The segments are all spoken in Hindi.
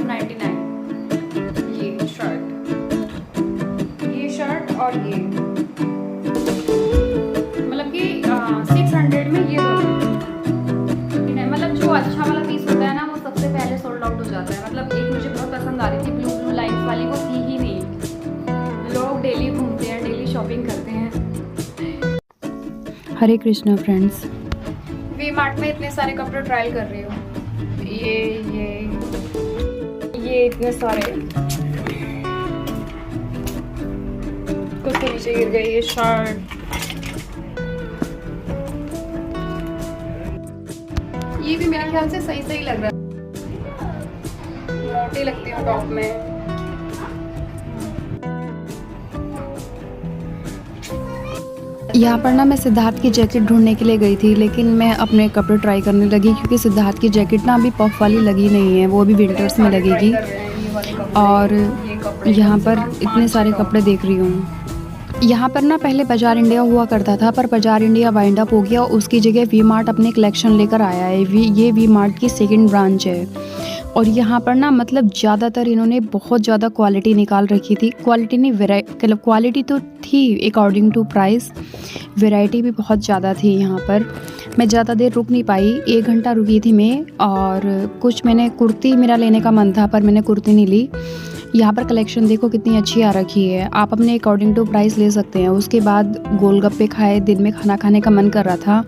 299। ये शर्ट और ये मतलब कि 600 में ये दोनों। मतलब जो अच्छा वाला पीस होता है ना वो सबसे पहले सोल्ड आउट हो जाता है। मतलब एक मुझे बहुत पसंद आ रही थी ब्लू ब्लू लाइन्स वाली, वो थी ही नहीं। लोग डेली घूमते हैं, डेली शॉपिंग करते हैं। हरे कृष्णा फ्रेंड्स, वी मार्ट में इतने सारे कपड़े ट्रायल कर रही हूँ। ये इतने सारे, कुछ तो नीचे गिर गई। ये शर्ट, ये भी मेरे ख्याल से सही सही लग रहा है, मोटी लगती हूँ टॉप में। यहाँ पर ना मैं सिद्धार्थ की जैकेट ढूंढने के लिए गई थी, लेकिन मैं अपने कपड़े ट्राई करने लगी क्योंकि सिद्धार्थ की जैकेट ना अभी पफ वाली लगी नहीं है, वो अभी विंटर्स में लगेगी। और यहाँ पर इतने सारे कपड़े देख रही हूँ। यहाँ पर ना पहले बाजार इंडिया हुआ करता था, पर बाजार इंडिया वाइंड अप हो गया। उसकी जगह वी मार्ट अपने कलेक्शन लेकर आया है। ये वी मार्ट की सेकंड ब्रांच है। और यहाँ पर ना मतलब ज़्यादातर इन्होंने बहुत ज़्यादा क्वालिटी निकाल रखी थी। क्वालिटी नहीं, मतलब क्वालिटी तो थी अकॉर्डिंग टू प्राइस, वैरायटी भी बहुत ज़्यादा थी यहाँ पर। मैं ज़्यादा देर रुक नहीं पाई, 1 घंटा रुकी थी मैं। और कुछ मैंने कुर्ती मेरा लेने का मन था, पर मैंने कुर्ती नहीं ली। यहाँ पर कलेक्शन देखो कितनी अच्छी आ रखी है, आप अपने अकॉर्डिंग टू प्राइस ले सकते हैं। उसके बाद गोलगप्पे खाए, दिन में खाना खाने का मन कर रहा था,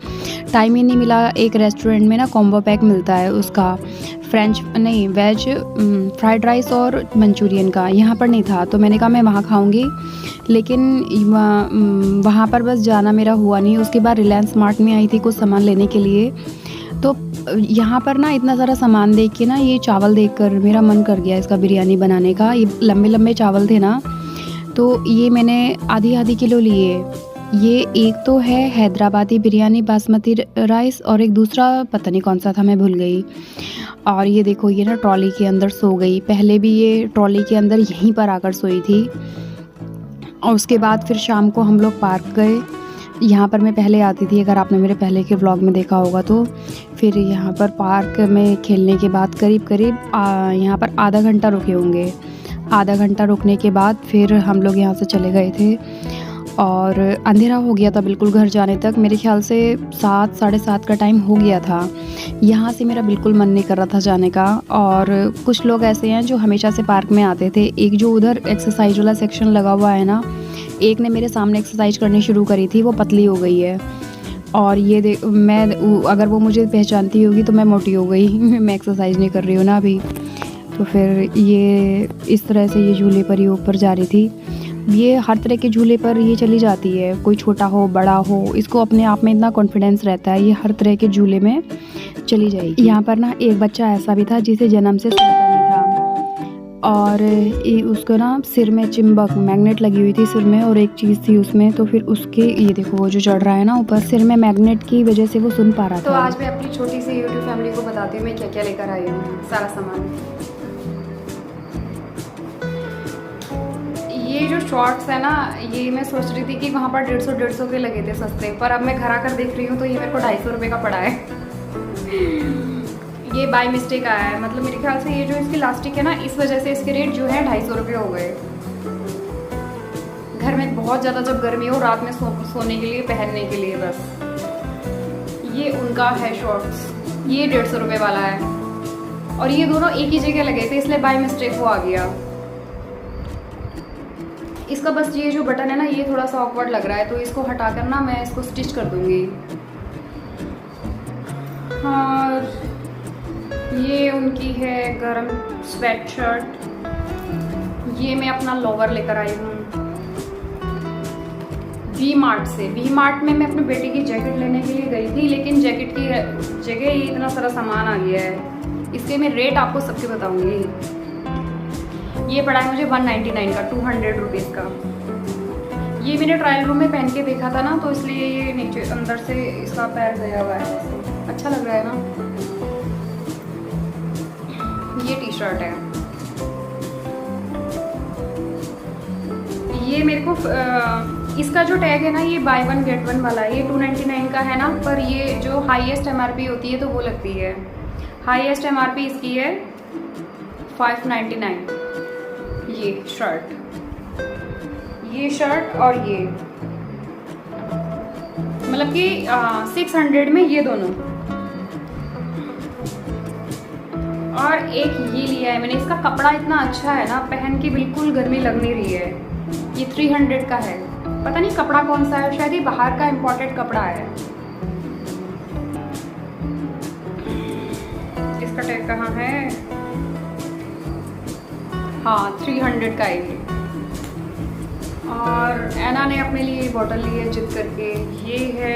टाइम ही नहीं मिला। एक रेस्टोरेंट में ना कॉम्बो पैक मिलता है, उसका वेज फ्राइड राइस और मंचूरियन का, यहाँ पर नहीं था। तो मैंने कहा मैं वहाँ खाऊंगी, लेकिन वहाँ पर बस जाना मेरा हुआ नहीं। उसके बाद रिलायंस मार्ट में आई थी कुछ सामान लेने के लिए। तो यहाँ पर ना इतना सारा सामान देख के ना, ये चावल देखकर मेरा मन कर गया इसका बिरयानी बनाने का। ये लंबे लंबे चावल थे ना, तो ये मैंने आधी किलो लिए। ये एक तो है हैदराबादी बिरयानी बासमती राइस, और एक दूसरा पता नहीं कौन सा था, मैं भूल गई। और ये देखो, ये ना ट्रॉली के अंदर सो गई। पहले भी ये ट्रॉली के अंदर यहीं पर आकर सोई थी। और उसके बाद फिर शाम को हम लोग पार्क गए। यहाँ पर मैं पहले आती थी, अगर आपने मेरे पहले के व्लॉग में देखा होगा तो। फिर यहाँ पर पार्क में खेलने के बाद करीब यहाँ पर आधा घंटा रुके होंगे। आधा घंटा रुकने के बाद फिर हम लोग यहाँ से चले गए थे। और अंधेरा हो गया था बिल्कुल घर जाने तक। मेरे ख्याल से 7 साढ़े 7 का टाइम हो गया था। यहाँ से मेरा बिल्कुल मन नहीं कर रहा था जाने का। और कुछ लोग ऐसे हैं जो हमेशा से पार्क में आते थे। एक जो उधर एक्सरसाइज वाला सेक्शन लगा हुआ है ना, एक ने मेरे सामने एक्सरसाइज करनी शुरू करी थी, वो पतली हो गई है। और ये मैं, अगर वो मुझे पहचानती होगी तो मैं मोटी हो गई। मैं एक्सरसाइज नहीं कर रही हूँ ना अभी। तो फिर ये इस तरह से ये झूले पर ही ऊपर जा रही थी। ये हर तरह के झूले पर ये चली जाती है, कोई छोटा हो बड़ा हो, इसको अपने आप में इतना कॉन्फिडेंस रहता है, ये हर तरह के झूले में चली जाएगी। यहाँ पर ना एक बच्चा ऐसा भी था जिसे जन्म से सुनता नहीं था, और उसको ना सिर में चिम्बक मैग्नेट लगी हुई थी सिर में, और एक चीज़ थी उसमें। तो फिर उसके ये देखो, वो जो चढ़ रहा है ना ऊपर, सिर में मैग्नेट की वजह से वो सुन पा रहा था। तो आज मैं अपनी छोटी सी यूट्यूब फैमिली को बताती हूँ मैं क्या क्या लेकर आई हूँ, सारा सामान। ये जो शॉर्ट्स है ना, ये मैं सोच रही थी कि वहाँ पर 150 के लगे थे सस्ते, पर अब मैं घर आकर देख रही हूँ तो ये मेरे को 250 रुपये का पड़ा है। ये बाय मिस्टेक आया है। मतलब मेरे ख्याल से ये जो इसकी लास्टिक है ना, इस वजह से इसके रेट जो है 250 रुपये हो गए। घर में बहुत ज़्यादा जब गर्मी हो, रात में सोने के लिए, पहनने के लिए बस। ये उनका है शॉर्ट्स, ये 150 रुपये वाला है। और ये दोनों एक ही जगह लगे थे, इसलिए बाय मिस्टेक वो आ गया। इसका बस ये जो बटन है ना, ये थोड़ा सा ऑकवर्ड लग रहा है, तो इसको हटाकर ना मैं इसको स्टिच कर दूंगी। और ये उनकी है गरम स्वेट शर्ट। ये मैं अपना लोवर लेकर आई हूँ वी मार्ट से। वी मार्ट में मैं अपनी बेटी की जैकेट लेने के लिए गई थी, लेकिन जैकेट की जगह ही इतना सारा सामान आ गया है। इसके मैं रेट आपको सबके बताऊंगी। ये पड़ा है मुझे 199 का, 200 रुपीज़ का। ये मैंने ट्रायल रूम में पहन के देखा था ना, तो इसलिए ये नीचे अंदर से इसका पैर गया हुआ है। अच्छा लग रहा है ना। ये टी शर्ट है, ये मेरे को इसका जो टैग है ना, ये बाय 1 गेट 1 वाला है। ये 299 का है ना, पर ये जो हाईएस्ट MRP होती है तो वो लगती है। हाईएस्ट MRP इसकी है 599। ये शर्ट और ये मतलब कि 600 में ये दोनों। और एक ये लिया है मैंने, इसका कपड़ा इतना अच्छा है ना, पहन के बिल्कुल गर्मी लग नहीं रही है। ये 300 का है, पता नहीं कपड़ा कौन सा है, शायद ये बाहर का इम्पोर्टेड कपड़ा है। इसका टैग कहाँ है? हाँ 300 का है ये। और एना ने अपने लिए बॉटल ली है जिद करके, ये है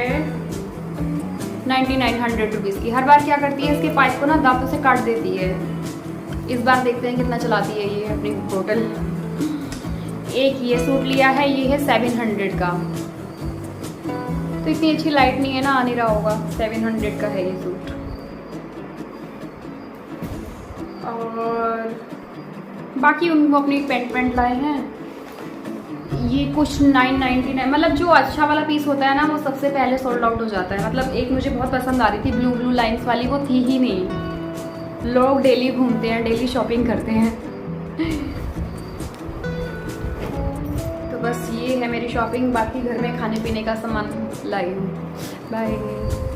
9900 रुपीज़ की। हर बार क्या करती है, इसके पाइप को ना दांतों से काट देती है। इस बार देखते हैं कितना चलाती है ये अपनी बोतल। एक ये सूट लिया है, ये है 700 का। तो इतनी अच्छी लाइट नहीं है ना, आ नहीं रहा होगा। 700 का है ये सूट। और बाकी उनको अपनी पेंट लाए हैं। ये कुछ 999, मतलब जो अच्छा वाला पीस होता है ना वो सबसे पहले सोल्ड आउट हो जाता है। मतलब एक मुझे बहुत पसंद आ रही थी ब्लू लाइंस वाली, वो थी ही नहीं। लोग डेली घूमते हैं, डेली शॉपिंग करते हैं। तो बस ये है मेरी शॉपिंग। बाकी घर में खाने पीने का सामान लाई हूँ। बाय।